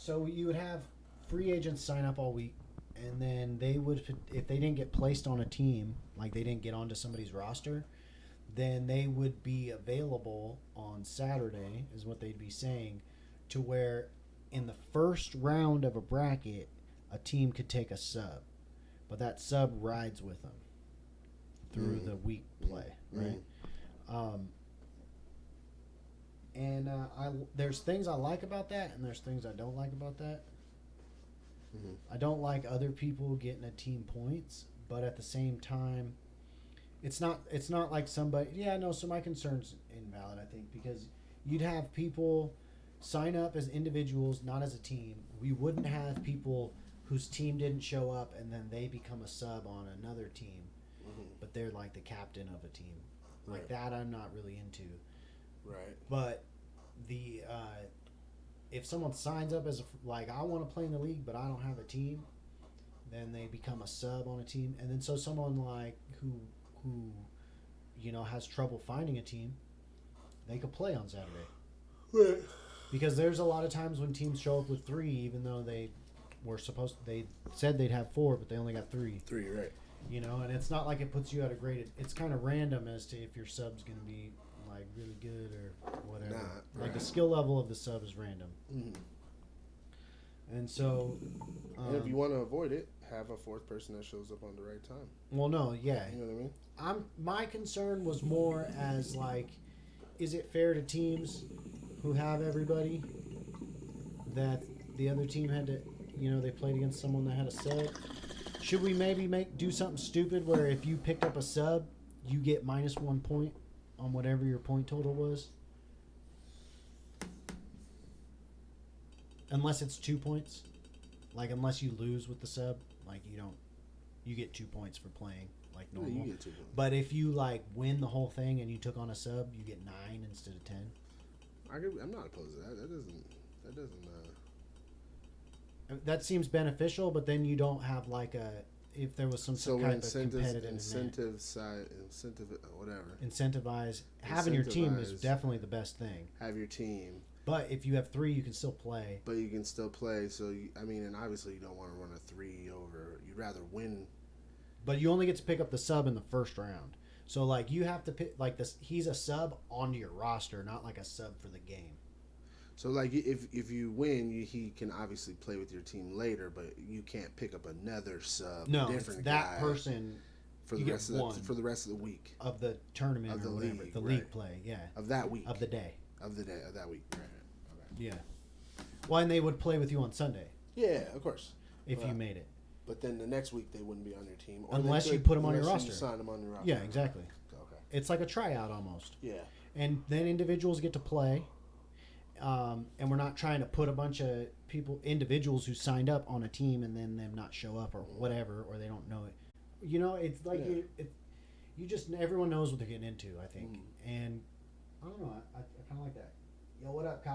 So you would have free agents sign up all week, and then they would, if they didn't get placed on a team, like they didn't get onto somebody's roster, then they would be available on Saturday, is what they'd be saying, to where in the first round of a bracket, a team could take a sub, but that sub rides with them through the week play, right? And there's things I like about that, and there's things I don't like about that. I don't like other people getting a team points, but at the same time, it's not like somebody. Yeah, no. So my concern's invalid, I think, because you'd have people sign up as individuals, not as a team. We wouldn't have people whose team didn't show up and then they become a sub on another team, but they're like the captain of a team. Like that, I'm not really into. Right. But the if someone signs up as like I want to play in the league, but I don't have a team, then they become a sub on a team, and then so someone like who has trouble finding a team, they could play on Saturday. Right. Because there's a lot of times when teams show up with 3, even though they said they'd have 4, but they only got 3. 3, right. And it's not like it puts you at a grade. It's kind of random as to if your sub's going to be like really good or whatever. Like the skill level of the sub is random. And so, and if you want to avoid it, have a 4th person that shows up on the right time. Well, no, yeah. You know what I mean? My concern was more as like, is it fair to teams who have everybody that the other team had to, they played against someone that had a sub? Should we maybe do something stupid where if you picked up a sub, you get -1 point on whatever your point total was? Unless it's 2 points. Like, unless you lose with the sub, like, you get 2 points for playing like normal. Yeah, you get 2 points. But if you, like, win the whole thing and you took on a sub, you get 9 instead of 10. I'm not opposed to that. That doesn't. That seems beneficial, but then you don't have, like, if there was some kind of competitive incentivize having your team is definitely the best thing. Have your team. But if you have 3, you can still play. So, and obviously you don't want to run a 3 over. You'd rather win. But you only get to pick up the sub in the first round. So, like, you have to pick, like, this. He's a sub onto your roster, not like a sub for the game. So, like, if you win, he can obviously play with your team later, but you can't pick up another sub. No, different it's that guy person for the rest of the week of the tournament of the league, league play, yeah, of that week of the day of that week. Right. Okay. Yeah. Well, and they would play with you on Sunday. Yeah, of course. If you made it. But then the next week they wouldn't be on your team, unless you put them on your roster. You sign them on your roster. Yeah, exactly. Okay. It's like a tryout almost. Yeah. And then individuals get to play. And we're not trying to put a bunch of individuals who signed up on a team and then them not show up or whatever, or they don't know it. It's like you just, everyone knows what they're getting into, I think. And I don't know, I kind of like that. Yo, what up, Kyle?